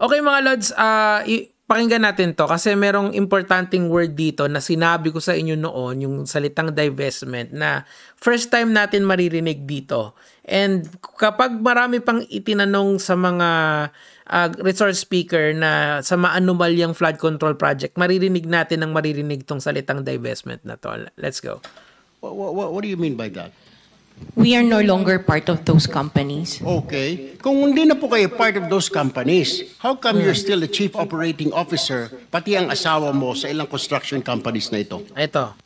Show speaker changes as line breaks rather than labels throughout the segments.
Okay mga Lods, pakinggan natin to kasi merong importanteng word dito na sinabi ko sa inyo noon, yung salitang divestment na first time natin maririnig dito. And kapag marami pang itinanong sa mga resource speaker na sa maanumalyang flood control project, maririnig natin ang maririnig tong salitang divestment na to. Let's go.
What do you mean by that?
We are no longer part of those companies.
Okay. Kung hindi na po kayo part of those companies, how come you're still the chief operating officer, pati ang asawa mo sa ilang construction companies na ito?
Ito.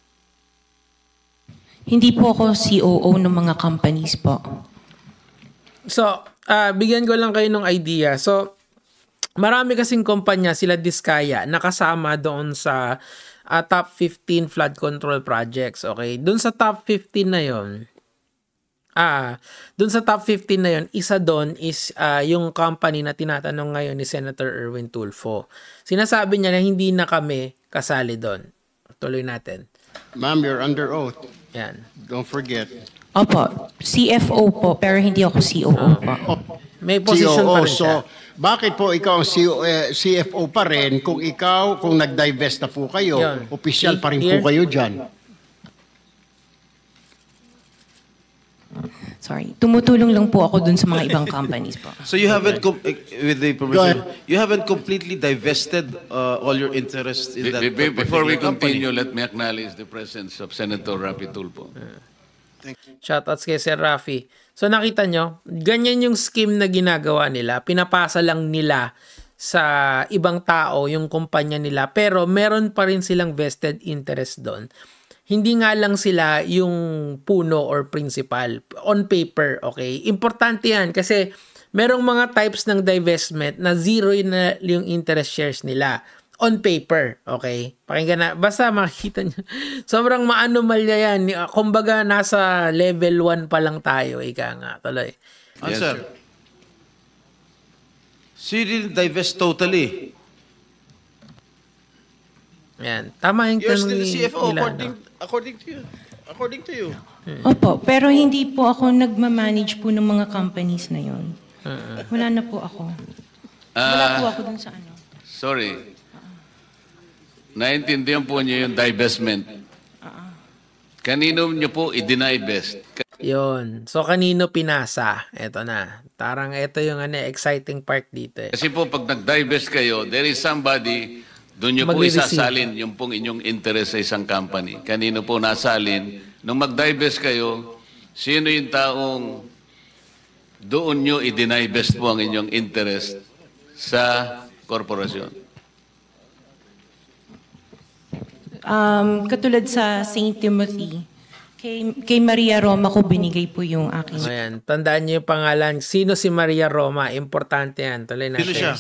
Hindi po ako COO ng mga companies po.
So, bigyan ko lang kayo ng idea. So, marami kasing kumpanya, sila Diskaya, nakasama doon sa top 15 flood control projects. Okay? Doon sa top 15 na yon, doon sa top 15 na yon, isa doon is yung company na tinatanong ngayon ni Senator Erwin Tulfo. Sinasabi niya na hindi na kami kasali doon. Tuloy natin.
Ma'am, you're under oath.
Yan.
Don't forget.
Opo, CFO po, pero hindi ako COO po.
May position pa rin siya.
So, bakit po ikaw ang CFO pa rin kung nag-divest na po kayo,
Yun.
opisyal pa rin
Here.
po kayo dyan?
Sorry, tumutulong lang po ako dun sa mga ibang companies po.
So you haven't, with the
Go
permission,
ahead.
you haven't completely divested all your interest in that
Before we
particular company.
continue, let me acknowledge the presence of Senator Rapi Tulfo.
Shoutouts kay Sir Rafi. So nakita nyo, ganyan yung scheme na ginagawa nila. Pinapasa lang nila sa ibang tao yung kumpanya nila. Pero meron pa rin silang vested interest doon. Hindi nga lang sila yung puno or principal. On paper, okay? Importante yan kasi merong mga types ng divestment na zero na yung interest shares nila. On paper, okay? Pakinggan na. Basta makikita nyo. Sobrang maanomalya yan. Kumbaga, nasa level 1 pa lang tayo. Ika nga, tuloy.
Answer. So you didn't divest totally.
Yan. Tama yung
You're
tanong
still the CFO
nila, no?
according to you. According to you.
Opo, pero hindi po ako nagmamanage po ng mga companies na yon. Wala na po ako. Wala po ako dun sa ano.
Sorry. Naintindihan po niyo yung divestment. Kanino niyo po i-dinivest?
Yun. So, kanino pinasa? Eto na. Tarang ito yung exciting part dito.
Kasi po pag nag-divest kayo, there is somebody, doon niyo po
Magre-receive.
isasalin yung pong inyong interest sa isang company. Kanino po nasalin? Nung mag-divest kayo, sino yung taong doon niyo i-dinivest po ang inyong interest sa korporasyon?
Katulad sa St. Timothy, kay Maria Roma ko binigay po yung aking...
Ayan. Tandaan niyo yung pangalan. Sino si Maria Roma? Importante yan. Tuloy natin.
Sino siya?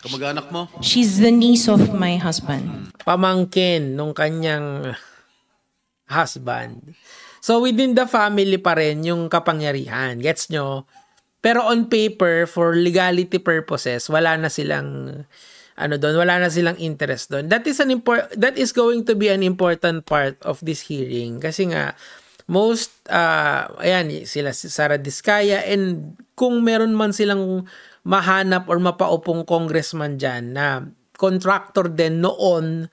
Kamag-anak mo?
She's the niece of my husband.
Pamangkin nung kanyang husband. So, within the family pa rin yung kapangyarihan. Gets nyo? Pero on paper, for legality purposes, wala na silang wala na silang interest doon. That is going to be an important part of this hearing kasi nga most sila si Sara Diskaya, and kung meron man silang mahanap or mapaupong congressman dyan na contractor din noon,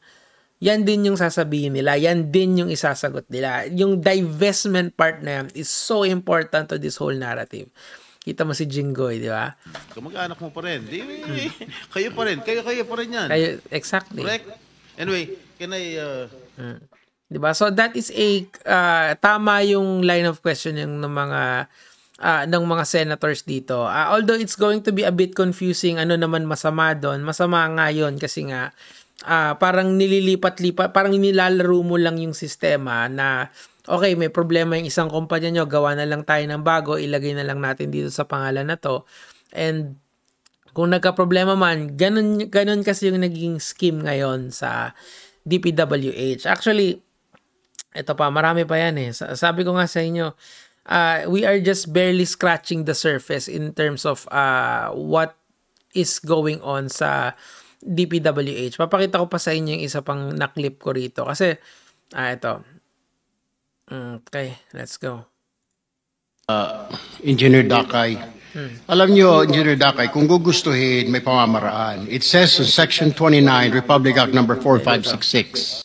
yan din yung sasabihin nila, yan din yung isasagot nila. Yung divestment part na yan is so important to this whole narrative. Kita mo si Jinggoy, di ba?
Kamag-anak mo pa rin. Kayo pa rin. Kayo pa rin yan.
Kayo, exactly.
Correct? Anyway, can I...
Di ba? So that is tama yung line of questioning ng mga senators dito. Although it's going to be a bit confusing, ano naman masama doon? Masama nga yun kasi nga parang nililipat-lipat, parang nilalaro mo lang yung sistema na okay, may problema yung isang kumpanya nyo, gawa na lang tayo ng bago, ilagay na lang natin dito sa pangalan na to. And kung nagka-problema man, ganun kasi yung naging scheme ngayon sa DPWH. Actually, ito pa, marami pa yan eh. Sabi ko nga sa inyo, we are just barely scratching the surface in terms of what is going on sa DPWH. Papakita ko pa sa inyo yung isa pang na-clip ko rito. Kasi, ito. Okay, let's go.
Engineer Dakay, Alam nyo, Engineer Dakay, kung gugustuhin, may pamamaraan. It says in Section 29, Republic Act number 4566.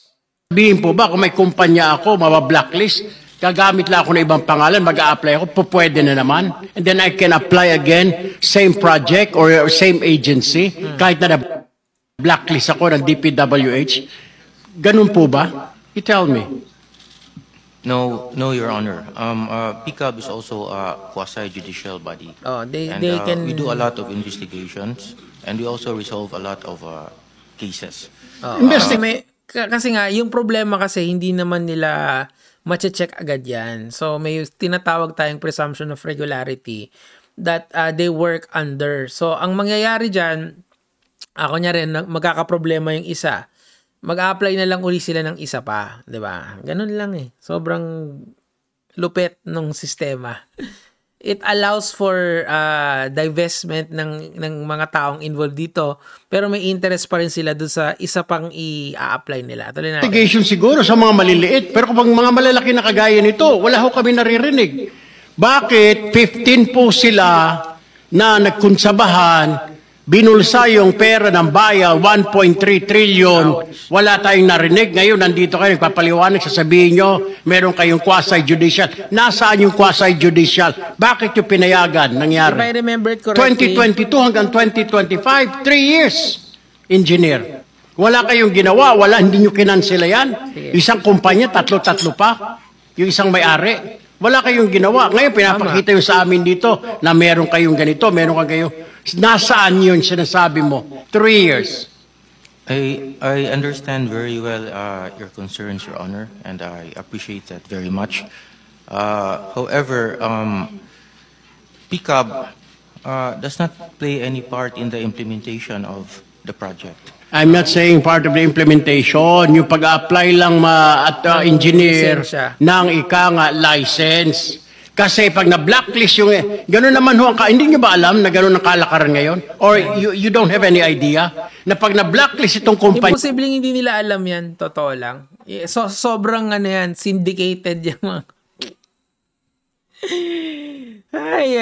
Sabihin po ba, kung may kumpanya ako, mabablacklist, gagamit lang ako ng ibang pangalan, mag-a-apply ako, pwede na naman. And then I can apply again, same project or same agency, kahit na blacklist ako ng DPWH. Ganun po ba? You tell me.
No, Your Honor. PCAB is also a quasi-judicial body.
Oh, they
And we do a lot of investigations, and we also resolve a lot of cases.
Kasi nga, yung problema kasi hindi naman nila mache-check agad yan. So, may tinatawag tayong presumption of regularity that they work under. So, ang mangyayari dyan, ako niya rin, magkakaproblema yung isa. Mag-a-apply na lang uli sila ng isa pa, 'di ba? Ganun lang eh. Sobrang lupet ng sistema. It allows for divestment ng mga taong involved dito, pero may interest pa rin sila doon sa isa pang i-apply nila. Tuloy natin.
Investigation siguro sa mga maliliit, pero kung mga malalaki na kagaya nito, wala ho kami naririnig. Bakit 15 po sila na nagkonsabahan, binulsa yung pera ng bayan, 1.3 trillion, wala tayong narinig. Ngayon, nandito kayo, nagpapaliwanag, sasabihin nyo, meron kayong quasi-judicial. Nasaan yung quasi-judicial? Bakit yung pinayagan nangyari?
If I remember it correctly,
2022 hanggang 2025, 3 years, engineer. Wala kayong ginawa, hindi nyo kinansela yan. Isang kumpanya, tatlo-tatlo pa. Yung isang may-ari. Wala kayong ginawa. Ngayon, pinapakita yung sa amin dito na meron kayong ganito, meron kayong nasaan yun sinasabi mo? 3 years.
I understand very well your concerns, Your Honor, and I appreciate that very much. However, PCAB does not play any part in the implementation of the project.
I'm not saying part of the implementation. Yung pag-apply lang engineer
Lisensya.
ng license. Kasi pag na-blacklist yung, gano'n naman ho, hindi nyo ba alam na gano'n ang kalakaran ngayon? Or you don't have any idea na pag na-blacklist itong kumpanya?
imposibleng hindi nila alam yan. Totoo lang. So, sobrang syndicated yung mga... Ay,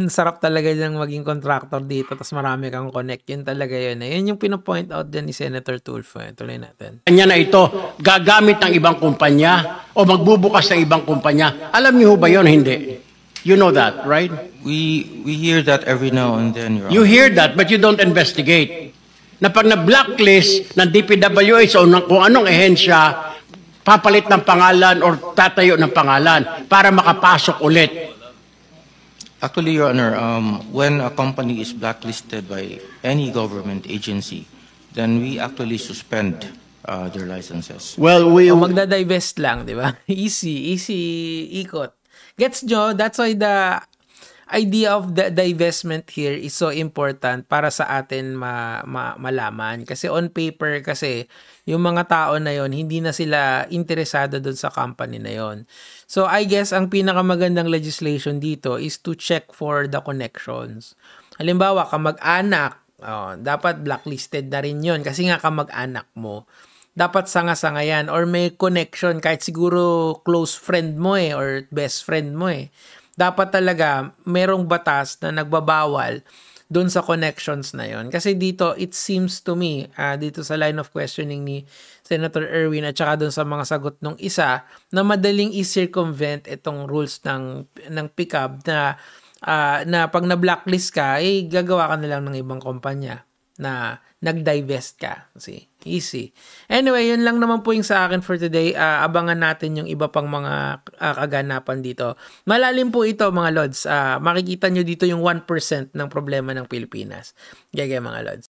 sarap talaga dyan maging contractor dito, tapos marami kang connect. Yun talaga yun. Yun yung pinopoint out din ni Senator Tulfo. Tuloy natin.
Kanya na ito, gagamit ng ibang kumpanya o magbubukas ng ibang kumpanya. Alam niyo ba yun? Hindi. You know that, right?
We hear that every now and then, Your Honor.
You hear that, but you don't investigate. Na pag na-blacklist ng DPWH o ng kung anong ehensya, papalit ng pangalan or tatayo ng pangalan para makapasok ulit.
Actually, Your Honor, when a company is blacklisted by any government agency, then we actually suspend their licenses.
Well,
O magda-divest lang, di ba? Easy ikot. Gets nyo? That's why the idea of the divestment here is so important para sa atin malaman. Kasi on paper kasi, yung mga tao na yon hindi na sila interesado doon sa company na yon. So I guess ang pinakamagandang legislation dito is to check for the connections. Halimbawa, kamag-anak, dapat blacklisted na rin yon kasi nga kamag-anak mo. Dapat sanga-sanga yan or may connection kahit siguro close friend mo or best friend mo Dapat talaga merong batas na nagbabawal doon sa connections na yon. Kasi dito, it seems to me, dito sa line of questioning ni Senator Erwin at saka doon sa mga sagot ng isa, na madaling i-circumvent itong rules ng PCAB na pag na-blacklist ka, gagawa ka na lang ng ibang kumpanya na nag-divest ka. See? Easy. Anyway, yun lang naman po yung sa akin for today. Abangan natin yung iba pang mga kaganapan dito. Malalim po ito mga Lods. Makikita nyo dito yung 1% ng problema ng Pilipinas. Gaya mga Lods.